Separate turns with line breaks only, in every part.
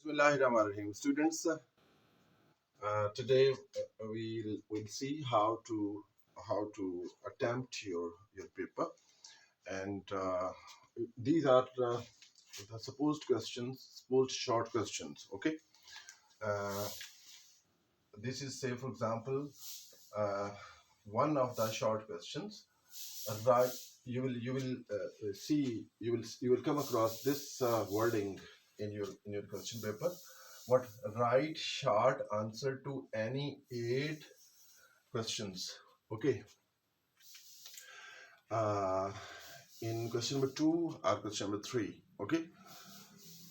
Bismillahirrahmanirrahim. Students, today we will see how to attempt your paper, and these are the supposed questions, supposed short questions. Okay, uh, this is, say for example, uh, one of the short questions. Right, you will see, you will come across this wording in your question paper. What? Write short answer to any 8 questions. Okay. uh, in question number 2 or question number 3. Okay.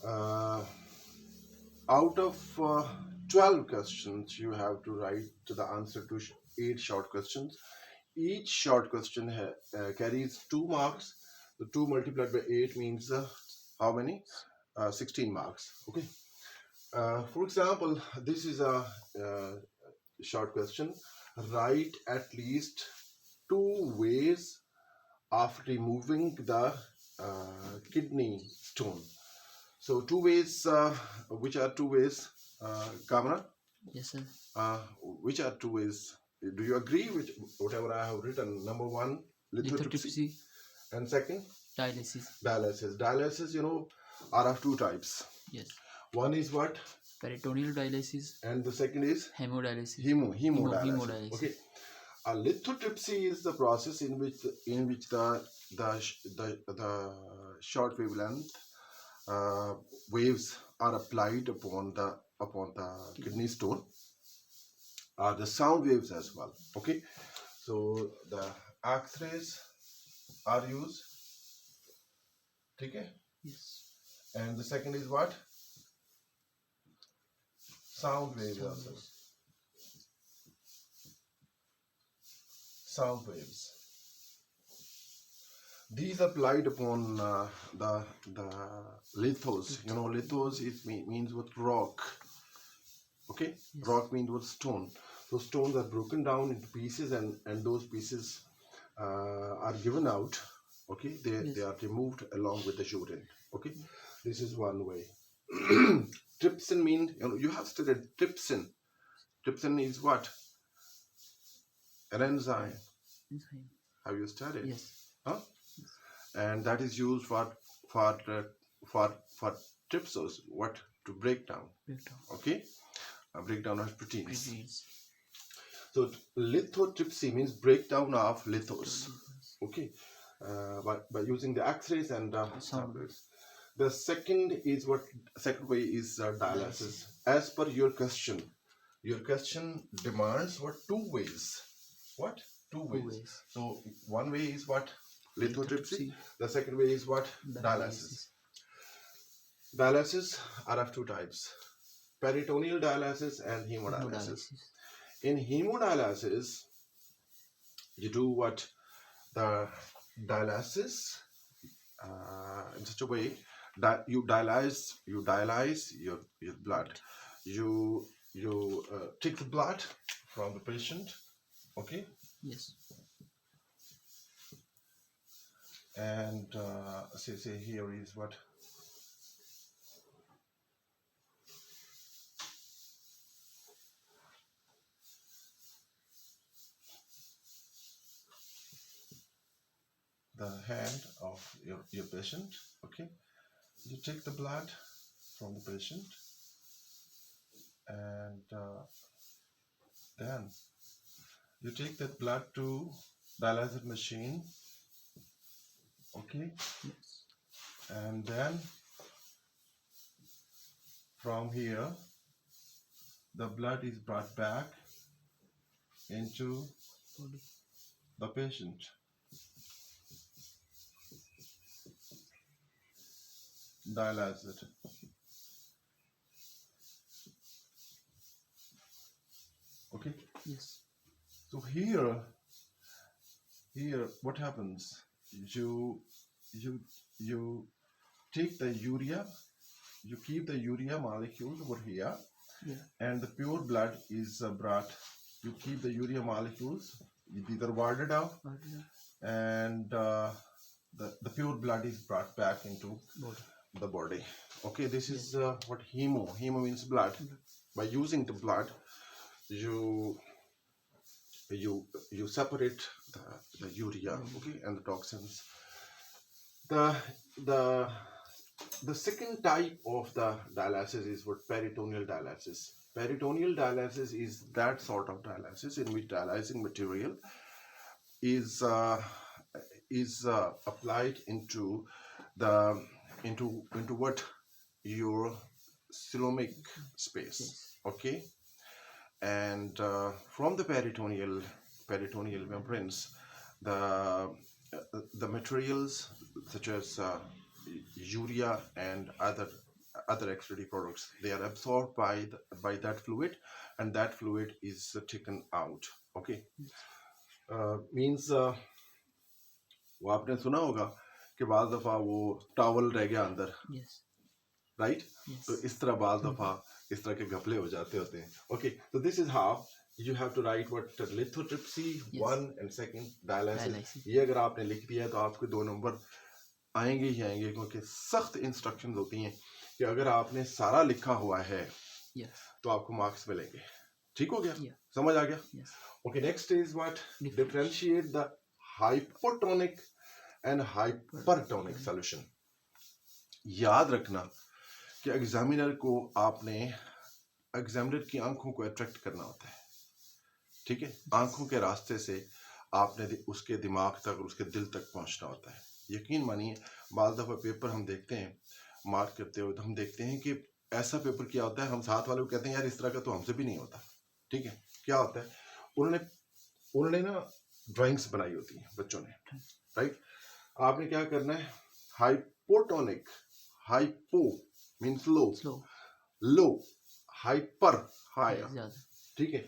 uh, Out of 12 questions, you have to write the answer to 8 short questions. Each short question carries 2 marks. The 2 multiplied by 8 means how many? 16 marks. Okay. For example, this is a short question. Write at least 2 ways of removing the kidney stone. So 2 ways, which are 2 ways, Kamran?
Yes, sir.
Which are 2 ways? Do you agree with whatever I have written? Number 1, lithotripsy, and second,
dialysis.
Dialysis, are of 2 types.
Yes.
One is what?
Peritoneal dialysis.
And the second is
Haemodialysis.
Hemodialysis. Okay. A lithotripsy is the process in which the short wavelength waves are applied upon the kidney stone, or the sound waves as well. Okay. So the X-rays are used. Okay.
Yes.
And the second is what? Sound waves also. Sound waves. These are applied upon the lithos. Lithos means what? Rock. Okay.
Yes.
Rock means what? Stone. Those stones are broken down into pieces, and those pieces are given out. Okay. They are removed along with the urine. Okay. This is one way. Trypsin means, you have studied trypsin. Trypsin is what? An enzyme. Have you studied?
Yes.
Huh? Yes. And that is used for trypsos. What? To break down. Okay. Breakdown of proteins. So lithotripsy means breakdown of lithos. Okay. By using the X-rays and sound waves. The second way is dialysis. As per your question demands what? 2 ways. What? 2 ways. So one way is what? Lithotripsy. The second way is what? Dialysis. Dialysis are of 2 types: peritoneal dialysis and hemodialysis. In hemodialysis, you do what? The dialysis in such a way that you dialyze your blood. You take the blood from the patient. Okay.
Yes.
And say here is what? The hand of your patient. Okay. You take the blood from the patient, and then you take that blood to dialysis machine. Okay.
Yes.
And then from here the blood is brought back into the patient. Dialyzed. Okay.
Yes.
So here what happens? You take the urea, you keep the urea molecules over here.
Yeah.
And the pure blood is brought. You keep the urea molecules, these are warded out, and the pure blood is brought back into the body. Okay, this is what hemo means blood. By using the blood, you separate the urea, okay, and the toxins. The the second type of the dialysis is what peritoneal dialysis. Peritoneal dialysis is that sort of dialysis in which dialyzing material is applied into the into what your coelomic space, okay, and from the peritoneal membranes, the materials such as urea and other excretory products, they are absorbed by that fluid, and that fluid is taken out. Okay, means वो आपने सुना होगा कि बाज़ दफ़ा वो towel रह गया अंदर, राइट? तो इस तरह बाज़ दफ़ा इस तरह के घपले हो जाते होते हैं. Okay, so this is how you have to write what lithotripsy 1 and 2 dialysis. ये अगर आपने लिख दिया है तो आपको 2 नंबर आएंगे ही आएंगे, क्योंकि सख्त इंस्ट्रक्शंस होती हैं कि अगर आपने सारा लिखा हुआ है तो आपको मार्क्स मिलेंगे. ठीक हो गया? समझ आ गया? Okay, next is what? Differentiate the hypotonic and hypertonic solution. याद रखना कि एग्जामिनर को आपने एग्जामिनर की आंखों को अट्रैक्ट करना होता है. ठीक है, आंखों के रास्ते से आपने उसके दिमाग तक और उसके दिल तक पहुंचना होता है. यकीन मानिए, बाज़ दफ़ा पेपर हम देखते हैं मार्क करते हुए, तो हम देखते हैं कि ऐसा पेपर क्या होता है, हम साथ वालों को कहते हैं यार इस तरह का तो हमसे भी नहीं होता. ठीक है, क्या होता है, उन्होंने ना ड्राइंग्स बनाई होती हैं बच्चों ने, राइट? आपने क्या करना है, हाइपोटोनिक, हाइपो मीन्स लो, लो, हाइपर हायर. ठीक है,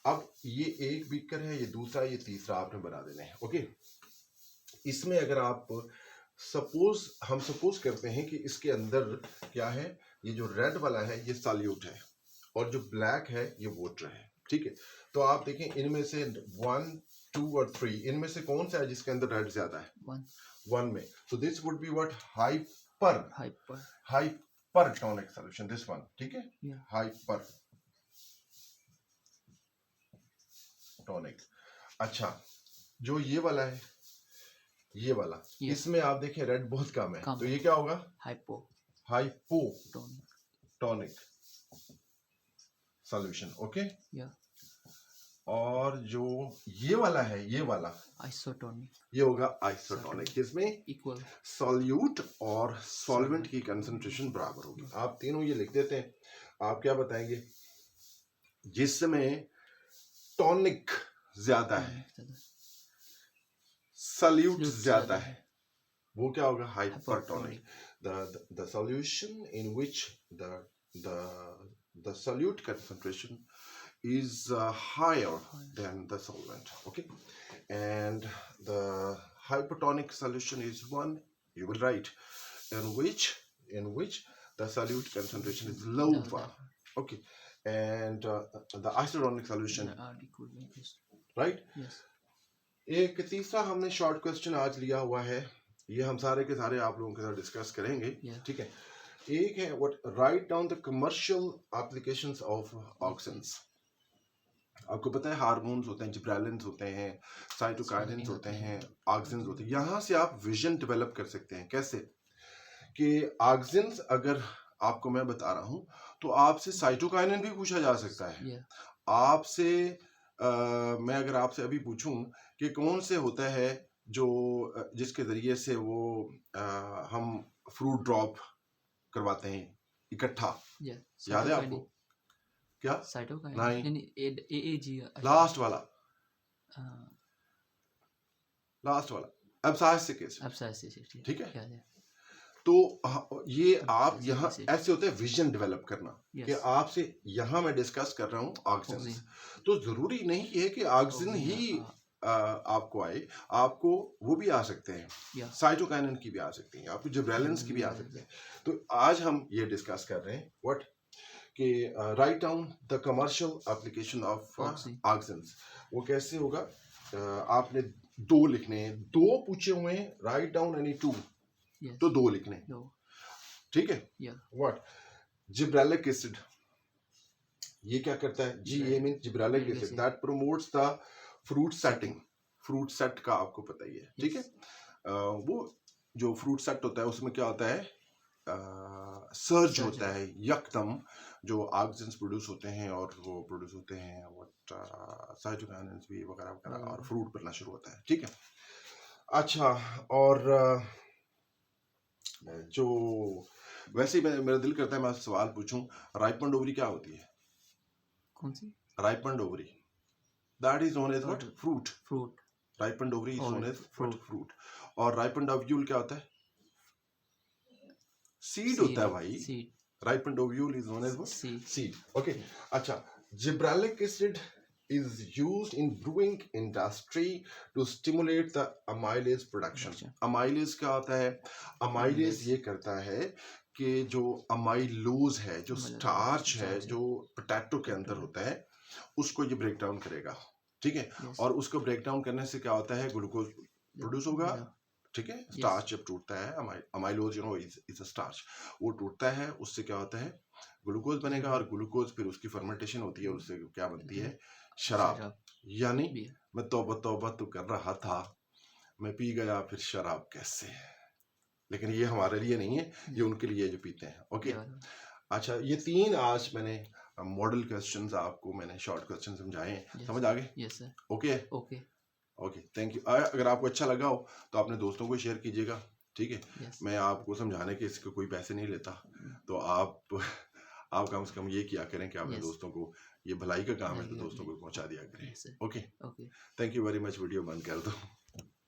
अब ये एक बीकर है, ये दूसरा, ये तीसरा आपने बना देना है. ओके, इसमें अगर आप हम सपोज करते हैं कि इसके अंदर क्या है, ये जो रेड वाला है ये सॉल्यूट है और जो ब्लैक है ये वाटर है. ठीक है, तो आप देखें इनमें से 1, 2 और 3, इनमें से कौन सा है जिसके अंदर रेड ज्यादा है? 1 में. So this would be what? Hypertonic solution, this one. ठीक है, हाइपरटोनिक. अच्छा, जो ये वाला है, ये वाला, इसमें आप देखें रेड बहुत कम है, तो ये क्या होगा? Hypotonic solution. ओके, और जो ये वाला है, ये वाला आइसोटोनिक, ये होगा आइसोटोनिक, जिसमें इक्वल सॉल्यूट और सॉल्वेंट की कंसंट्रेशन बराबर होगी. आप तीनों ये लिख देते हैं. आप क्या बताएंगे? जिसमें टॉनिक ज्यादा है, सॉल्यूट ज्यादा है, वो क्या होगा? Hypertonic. The solution in which the solute concentration is higher than the solvent. Okay, and the hypertonic solution is one, you will write, in which the solute concentration is lower. Okay, and the isotonic solution, right? Yes. एक तीसरा हमने short question आज लिया हुआ है, ये हम सारे के सारे आप लोगों के साथ डिस्कस करेंगे. ठीक है, एक है what, write down the commercial applications of auxins. आपको पता है हार्मोन्स होते हैं, जिब्रेलिन्स होते हैं, साइटोकाइनिन्स होते हैं, ऑक्सिन्स होते हैं. यहाँ से आप विजन डेवलप कर सकते हैं. कैसे कि ऑक्सिन्स अगर आपको मैं बता रहा हूँ तो आपसे साइटोकाइनिन भी पूछा जा सकता है. आपसे मैं अगर आपसे अभी पूछूं कि कौन से होता है जो जिसके जरिए से वो हम फ्रूट ड्रॉप करवाते हैं इकट्ठा, याद है आपको? क्या? साइटोकाइनिन, एएजी, लास्ट वाला एब्साइसिस. ठीक है, तो ये आप यहाँ ऐसे होते हैं विजन डेवलप करना कि आपसे यहाँ मैं डिस्कस कर रहा हूँ ऑक्सिन्स, तो जरूरी नहीं है कि ऑक्सिन ही आपको आए, आपको वो भी आ सकते हैं, साइटोकाइनिन की भी आ सकती हैं, आपको जिब्रेलिन्स की भी आ सकते हैं. तो आज हम ये डिस्कस कर रहे हैं व्हाट कि write down the commercial application of auxins. वो कैसे होगा? आपने 2 लिखने हैं, 2 पूछे हुए हैं, राइट डाउन एनी 2, तो 2 लिखने. ठीक है.
Yeah.
What? Gibberellic acid. ये क्या करता है? GA mean gibberellic
Gibberellic
acid
acid.
That promotes the fruit setting. Fruit set का आपको पता ही है, ठीक है. वो जो फ्रूट सेट होता है उसमें क्या होता है, सर्ज होता है यकदम, जो ऑक्सिन्स प्रोड्यूस होते हैं और वो प्रोड्यूस होते हैं व्हाट साइटोकाइनेंस भी वगैरह वगैरह, और फ्रूट बनना शुरू होता है, ठीक है. अच्छा, और जो वैसे ही मेरा दिल करता है मैं आपसे सवाल पूछूं, राइपन्ड ओवरी क्या होती है?
कौन सी?
Ripened ovary, that is known as what? Fruit.
Fruit.
Ripened ovary is known as
fruit.
Fruit. और राइपन्ड ओव्यूल क्या होता है? सीड होता है भाई.
Seed.
Ripened ovule is known as what?
Seed.
Seed. Okay. अच्छा, gibberellic acid is used in brewing industry to stimulate the amylase production. Amylase क्या होता है? Amylase ये करता है कि जो अमाइलोज है, जो स्टार्च है, जो पोटैटो के अंदर होता है, उसको ये ब्रेक डाउन करेगा, ठीक है. और उसको ब्रेक डाउन करने से क्या होता है? ग्लूकोज प्रोड्यूस होगा, ठीक है. स्टार्च जब टूटता है, अमाइलोज इज अ स्टार्च, वो टूटता है, उससे क्या होता है? ग्लूकोज बनेगा, और ग्लूकोज फिर उसकी फर्मेंटेशन होती है, उससे क्या बनती है? शराब. यानी मैं तौबा तौबा तो कर रहा था, मैं पी गया फिर शराब कैसे. लेकिन ये हमारे लिए नहीं है, ये उनके लिए जो पीते हैं. ओके. अच्छा, ये 3 आज मैंने मॉडल क्वेश्चंस आपको मैंने शॉर्ट क्वेश्चन समझाए हैं. समझ आ गए?
Yes sir.
Okay.
Okay.
Okay, thank you. अगर आपको अच्छा लगा हो तो अपने दोस्तों को शेयर कीजिएगा, ठीक है. मैं आपको समझाने के इसके कोई पैसे नहीं लेता, तो आप कम से कम ये किया करें कि अपने दोस्तों को, ये भलाई का काम है, तो दोस्तों को पहुंचा दिया करें. Okay. Thank you very much. Video बंद कर दो.